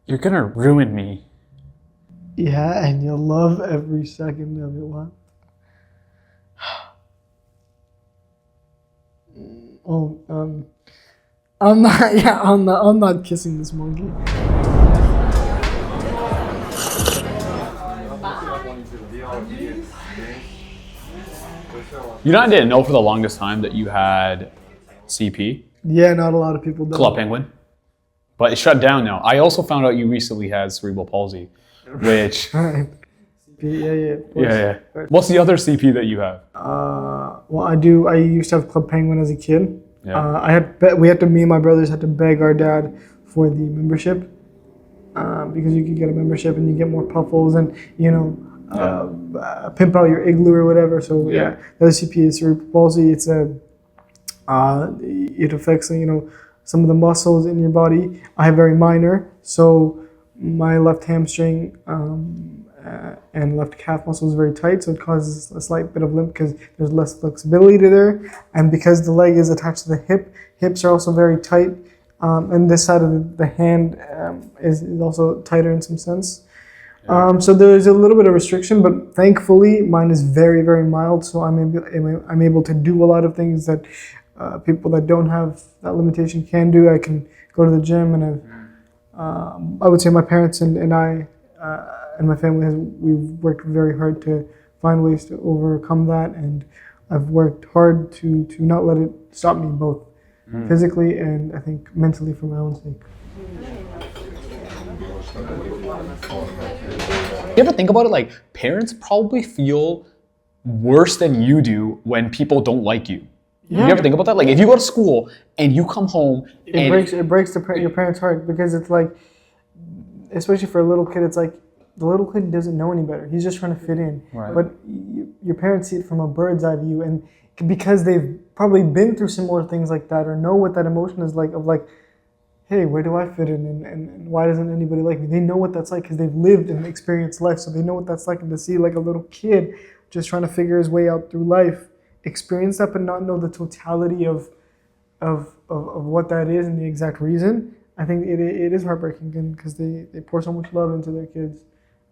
You're gonna ruin me. Yeah, and you'll love every second of it. What? Oh, I'm not. Yeah, I'm not. I'm not kissing this monkey. You know, I didn't know for the longest time that you had CP, Yeah, not a lot of people do. Club Penguin, but it's shut down now. I also found out you recently had cerebral palsy, which Right. Yeah, yeah. Of course. yeah. What's the other CP that you have? Well, I do. I used to have Club Penguin as a kid. Yeah. We had to. Me and my brothers had to beg our dad for the membership, because you could get a membership and you get more puffles and pimp out your igloo or whatever. So yeah, the other CP is cerebral palsy. It's it affects some of the muscles in your body. I have very minor, so my left hamstring and left calf muscle is very tight, so it causes a slight bit of limp because there's less flexibility to there, and because the leg is attached to the hips are also very tight, and this side of the hand is also tighter in some sense. So there's a little bit of restriction, but thankfully mine is very, very mild, so I'm able to do a lot of things that people that don't have that limitation can do. I can go to the gym, and I would say my parents and I and my family we've worked very hard to find ways to overcome that, and I've worked hard to not let it stop me, both physically and I think mentally, for my own sake. You ever think about it? Like, parents probably feel worse than you do when people don't like you. Yeah. You ever think about that? Like, if you go to school and you come home, it breaks your parents' heart, because it's like, especially for a little kid, it's like the little kid doesn't know any better. He's just trying to fit in. Right. But your parents see it from a bird's eye view, and because they've probably been through similar things like that, or know what that emotion is like, of like, hey, where do I fit in, and why doesn't anybody like me? They know what that's like because they've lived and experienced life, so they know what that's like. And to see like a little kid just trying to figure his way out through life, experience that, but not know the totality of what that is and the exact reason, I think it is heartbreaking, because they pour so much love into their kids,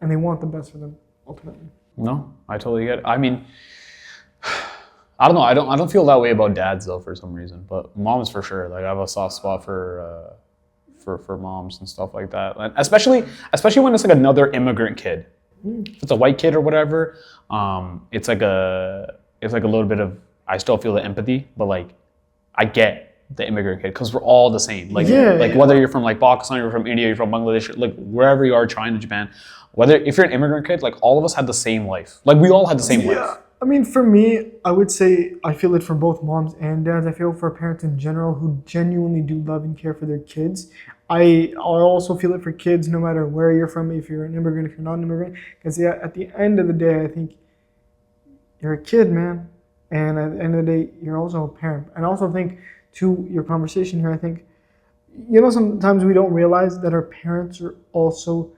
and they want the best for them ultimately. No, I totally get it. I mean, I don't know. I don't feel that way about dads though, for some reason, but moms for sure. Like, I have a soft spot for moms and stuff like that, and especially when it's like another immigrant kid. If it's a white kid or whatever, it's like a little bit of, I still feel the empathy, but like, I get the immigrant kid because we're all the same. Like, whether you're from like Pakistan, you're from India, you're from Bangladesh, like wherever you are, China, Japan, if you're an immigrant kid, like all of us had the same life. Like, we all had the same life. I mean, for me, I would say I feel it for both moms and dads. I feel for parents in general who genuinely do love and care for their kids. I also feel it for kids, no matter where you're from, if you're an immigrant, if you're not an immigrant. Because at the end of the day, I think you're a kid, man. And at the end of the day, you're also a parent. And I also think, to your conversation here, I think, sometimes we don't realize that our parents are also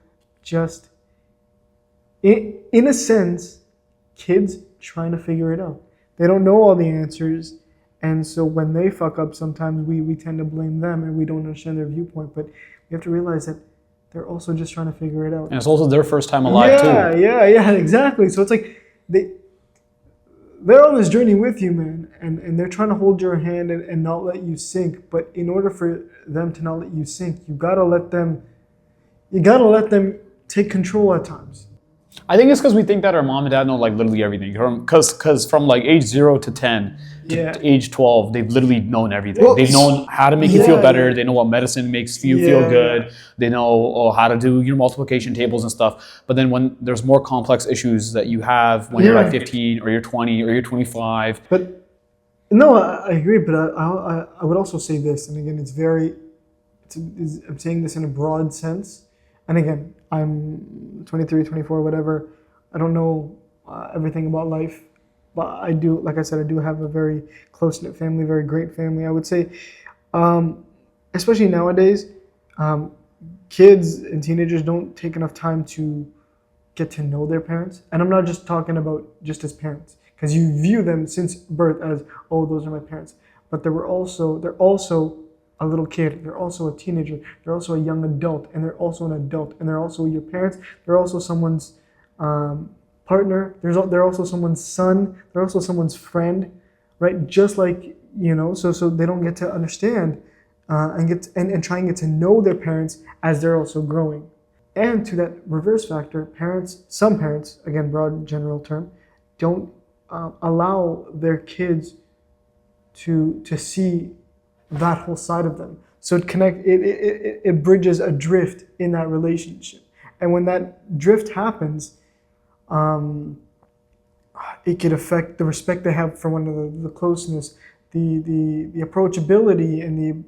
just, in a sense, kids trying to figure it out. They don't know all the answers, and so when they fuck up, sometimes we tend to blame them, and we don't understand their viewpoint. But we have to realize that they're also just trying to figure it out. And it's also their first time alive too. Yeah, exactly. So it's like they're on this journey with you, man, and they're trying to hold your hand and not let you sink. But in order for them to not let you sink, you gotta let them take control at times. I think it's because we think that our mom and dad know like literally everything. Because from like age 0 to 10 to age 12, they've literally known everything. They've known how to make you feel better. They know what medicine makes you feel good. They know how to do your multiplication tables and stuff. But then when there's more complex issues that you have when you're like 15 or you're 20 or you're 25. But no, I agree. But I would also say this, and again, I'm saying this in a broad sense. And again, I'm 23, 24, whatever. I don't know everything about life, but I do, like I said, I do have a very close-knit family, very great family. I would say, especially nowadays, kids and teenagers don't take enough time to get to know their parents. And I'm not just talking about just as parents, because you view them since birth as, oh, those are my parents. But they're also a little kid. They're also a teenager. They're also a young adult, and they're also an adult, and they're also your parents. They're also someone's partner. They're also someone's son. They're also someone's friend, right? Just like, so they don't get to understand and try and get to know their parents as they're also growing. And to that reverse factor, some parents, again, broad general term, don't allow their kids to see that whole side of them. So it bridges a drift in that relationship. And when that drift happens, it could affect the respect they have for one another, the closeness, the approachability, and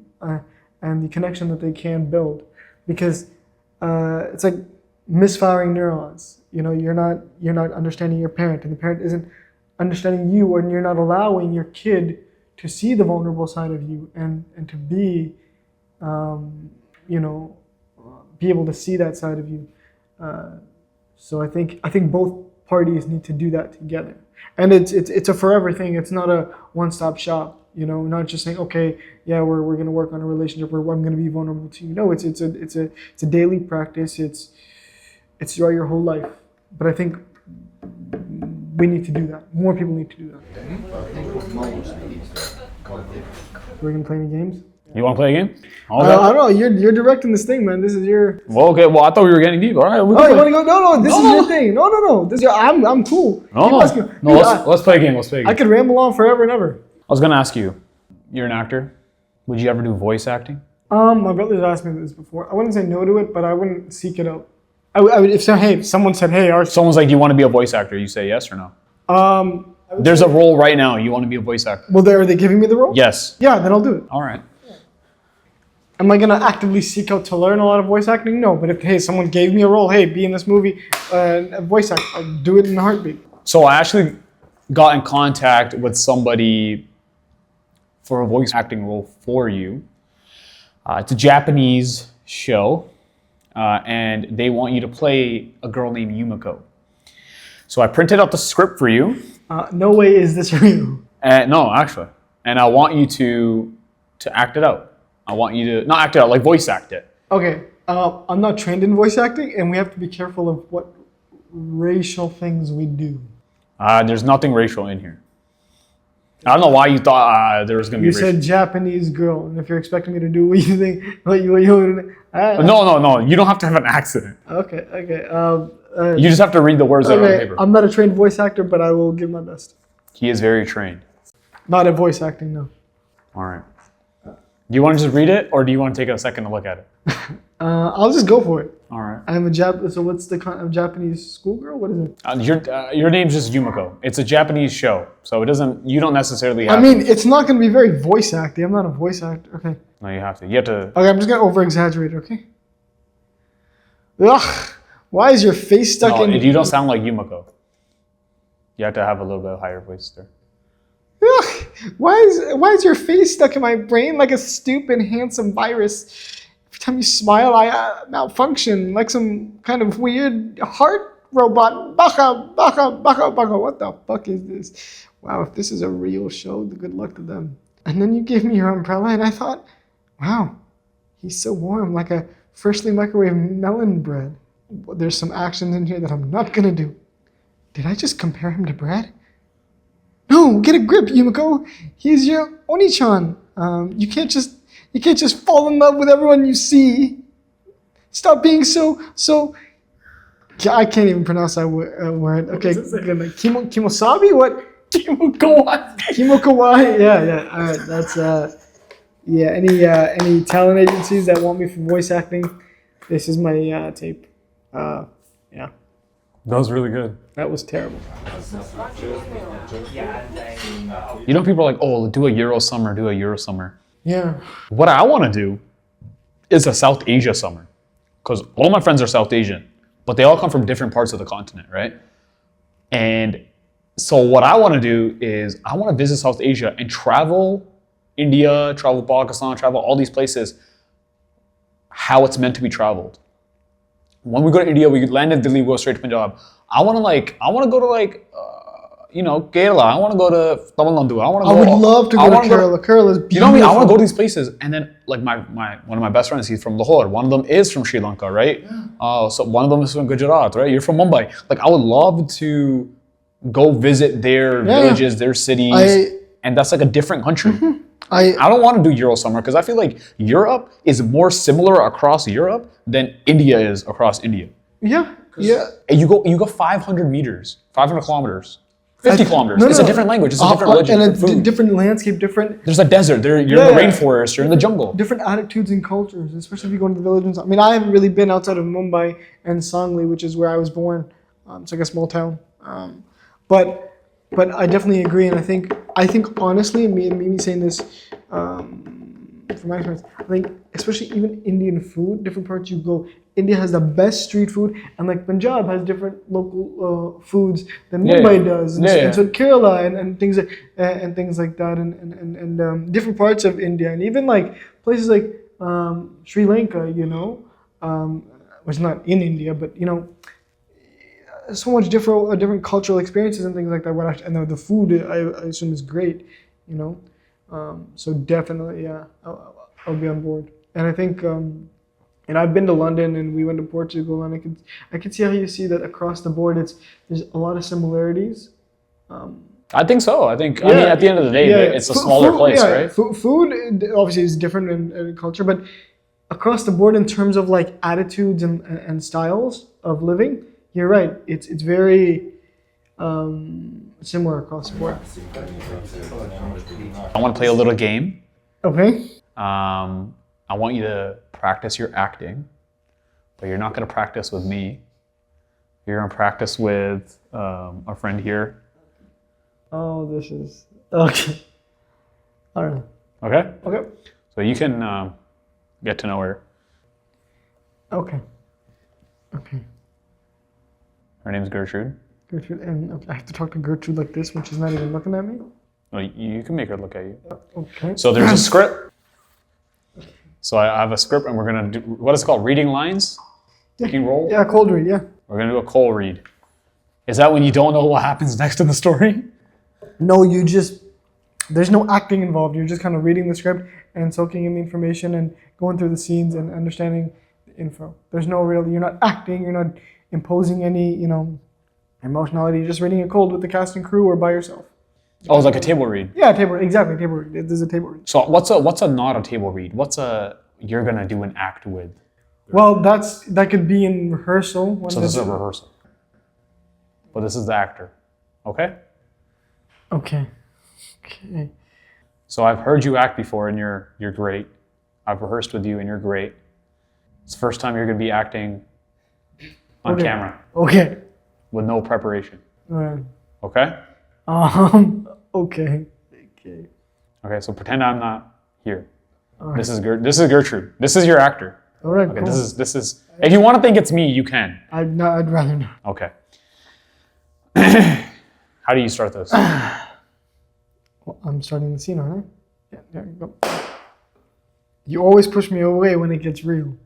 the connection that they can build. Because it's like misfiring neurons. You're not understanding your parent, and the parent isn't understanding you, and you're not allowing your kid to see the vulnerable side of you and to be able to see that side of you. So I think both parties need to do that together, and it's a forever thing. It's not a one-stop shop. Not just saying, okay, yeah, we're going to work on a relationship where I'm going to be vulnerable to you. No, it's a daily practice. It's throughout your whole life. But I think we need to do that. More people need to do that. We're going to play any games? You want to play a game? I don't know. You're directing this thing, man. This is your. Well, okay. Well, I thought we were getting deep. All right. You want to go? No. This is your thing. No. This is I'm cool. No. Let's play a game. I could ramble on forever and ever. I was gonna ask you. You're an actor. Would you ever do voice acting? My brother's asked me this before. I wouldn't say no to it, but I wouldn't seek it out. I would if someone said, hey, Arsh. Someone's like, do you want to be a voice actor? You say yes or no? There's a role right now. You want to be a voice actor? Well, are they giving me the role? Yes. Yeah, then I'll do it. All right. Am I gonna actively seek out to learn a lot of voice acting? No, but if someone gave me a role, hey, be in this movie, voice act, I'll do it in a heartbeat. So I actually got in contact with somebody for a voice acting role for you. It's a Japanese show, and they want you to play a girl named Yumiko. So I printed out the script for you. No way is this real. No, actually. And I want you to act it out. I want you to, not act it out, like voice act it. Okay, I'm not trained in voice acting, and we have to be careful of what racial things we do. There's nothing racial in here. I don't know why you thought there was going to be racial. You said Japanese girl, and if you're expecting me to do what you think, No, you don't have to have an accent. Okay. You just have to read the words that are on the paper. I'm not a trained voice actor, but I will give my best. He is very trained. Not at voice acting, no. All right. Do you want to just read it, or do you want to take a second to look at it? I'll just go for it. All right. I'm so what's the Japanese schoolgirl? What is it? Your name's just Yumiko. It's a Japanese show, so you don't necessarily have. I mean, it's not going to be very voice acting. I'm not a voice actor. Okay. No, you have to. You have to. Okay, I'm just going to over exaggerate. Okay. Ugh. Why is your face stuck in? You don't sound like Yumiko. You have to have a little bit higher voice there. Ugh. Why is your face stuck in my brain like a stupid handsome virus? Every time you smile, I malfunction like some kind of weird heart robot. Baka. What the fuck is this? Wow, if this is a real show, good luck to them. And then you gave me your umbrella, and I thought, wow, he's so warm, like a freshly microwaved melon bread. There's some actions in here that I'm not gonna do. Did I just compare him to bread? No, get a grip, Yumiko. He's your Oni-chan. You can't just fall in love with everyone you see. Stop being so. I can't even pronounce that word. Okay, good. Kimosabi? What? Kimokawai. Yeah. All right, that's Any talent agencies that want me for voice acting, this is my tape. Yeah. That was really good. That was terrible. People are like, oh, do a Euro summer. Yeah. What I want to do is a South Asia summer. Because all my friends are South Asian, but they all come from different parts of the continent, right? And so what I want to do is I want to visit South Asia and travel India, travel Pakistan, travel all these places, how it's meant to be traveled. When we go to India, we land in Delhi, we go straight to Punjab. I want to go to Kerala. I want to go to Tamil Nadu. I want to I go. would love to go to Kerala. Kerala is beautiful. You know what I mean? I want to go to these places, and then like one of my best friends, he's from Lahore. One of them is from Sri Lanka, right? So one of them is from Gujarat, right? You're from Mumbai. Like I would love to go visit their villages, their cities, and that's like a different country. I don't want to do Euro summer because I feel like Europe is more similar across Europe than India is across India. Yeah. And you go 500 meters, 500 kilometers. 50 kilometers. It's a different language. It's a different religion. And a different landscape, different... There's a desert. You're in the rainforest. You're in the jungle. Different attitudes and cultures, especially if you go into the villages. I mean, I haven't really been outside of Mumbai and Sangli, which is where I was born. It's like a small town. But I definitely agree. And I think honestly, me saying this from my experience, I think especially even Indian food, different parts you go, India has the best street food, and like Punjab has different local foods than Mumbai does, and so Kerala and things like that, and different parts of India, and even like places like Sri Lanka, which is not in India, but so much different cultural experiences and things like that. And the food I assume is great, so definitely, yeah, I'll be on board, and I think. And I've been to London, and we went to Portugal, and I could see how you see that across the board. There's a lot of similarities. I think so. I mean, at the end of the day, it's a smaller place, right? Food obviously is different in culture, but across the board in terms of like attitudes and styles of living, you're right. It's very similar across the board. I want to play a little game. Okay. I want you to practice your acting, but you're not going to practice with me. You're going to practice with a friend here. Oh, this is... Okay. All right. Okay? Okay. So you can get to know her. Okay. Her name's Gertrude. Gertrude, and I have to talk to Gertrude like this when she's not even looking at me? Well, you can make her look at you. Okay. So there's a script. So I have a script, and we're going to do, what is it called? Reading lines? Taking roll? Yeah, cold read, yeah. We're going to do a cold read. Is that when you don't know what happens next in the story? No, there's no acting involved. You're just kind of reading the script and soaking in the information and going through the scenes and understanding the info. There's no real, you're not acting, you're not imposing any, emotionality. You're just reading it cold with the cast and crew or by yourself. Oh, it's like a table read. Yeah, table read. There's a table read. So what's a not a table read? You're going to do an act with? Well, that could be in rehearsal. So this is a rehearsal. But this is the actor. Okay? Okay. So I've heard you act before, and you're great. I've rehearsed with you, and you're great. It's the first time you're going to be acting on camera. Okay. With no preparation. All right. Okay? Okay. Okay, so pretend I'm not here. All right. This is Gertrude. This is your actor. All right. Okay, cool. this is. If you want to think it's me, you can. I'd rather not. Okay. How do you start this? Well, I'm starting the scene, aren't I? Yeah, there you go. You always push me away when it gets real.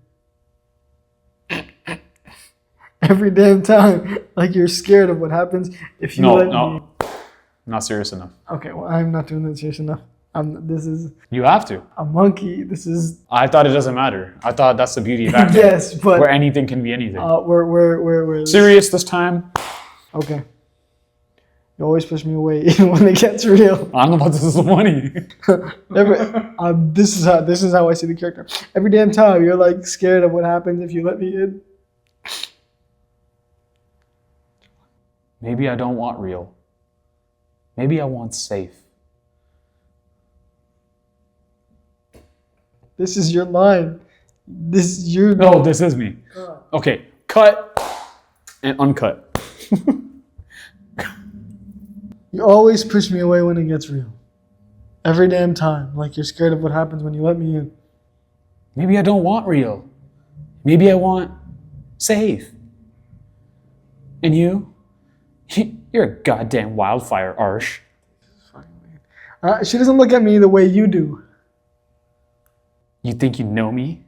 Every damn time, like you're scared of what happens if you let me. Not serious enough. Okay, well, I'm not doing that serious enough. This is You have to. a monkey. This is I thought it doesn't matter. I thought that's the beauty of acting. yes, but Where anything can be anything. we're Serious this time. okay. You always push me away even when it gets real. I don't know about this is funny. This is how I see the character. Every damn time you're like scared of what happens if you let me in. Maybe I don't want real. Maybe I want safe. This is your line. This is your... No, this is me. Okay, cut and uncut. You always push me away when it gets real. Every damn time. Like you're scared of what happens when you let me in. Maybe I don't want real. Maybe I want safe. And you? You're a goddamn wildfire, Arsh. She doesn't look at me the way you do. You think you know me?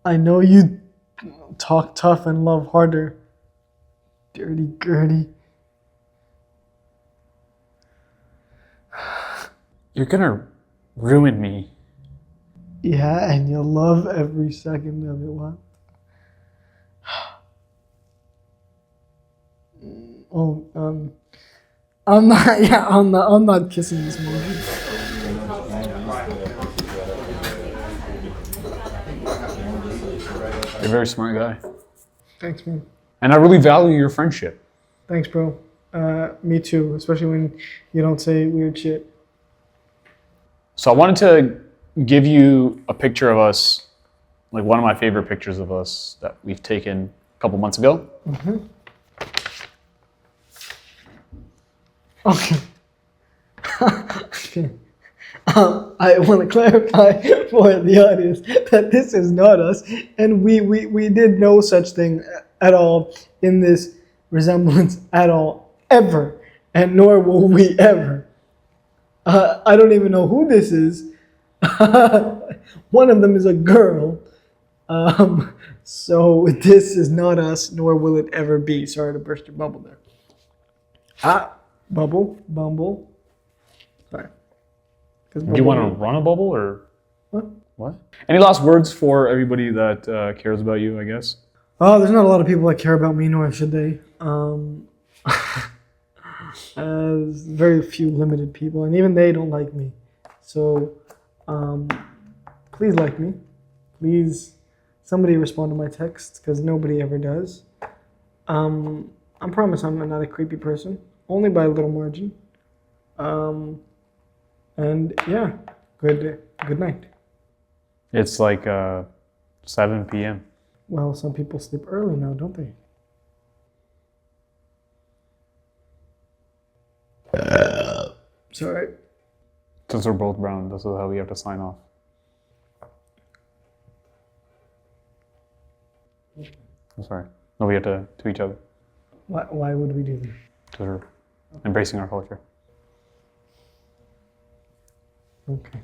I know you talk tough and love harder. Dirty Gertie. You're gonna ruin me. Yeah, and you'll love every second of it. What? Oh, I'm not. Yeah, I'm not kissing this movie. You're a very smart guy. Thanks, man. And I really value your friendship. Thanks, bro. Me too. Especially when you don't say weird shit. So I wanted to give you a picture of us, like one of my favorite pictures of us that we've taken a couple months ago. Okay. Okay. I want to clarify for the audience that this is not us, and we did no such thing at all in this resemblance at all, ever, and nor will we ever. I don't even know who this is. One of them is a girl. So this is not us, nor will it ever be. Sorry to burst your bubble there. Bumble. Sorry. Do you want to run a bubble or What? what? Any last words for everybody that cares about you, I guess? Oh, there's not a lot of people that care about me, nor should they. There's very few limited people, and even they don't like me. So, please like me. Please, somebody respond to my texts, because nobody ever does. I promise I'm not a creepy person, only by a little margin. And yeah, good night. It's like 7 p.m. Well, some people sleep early now, don't they? Sorry. Since we're both brown, this is how we have to sign off. I'm sorry. No, we have to each other. Why would we do that? Because we're embracing our culture. Okay.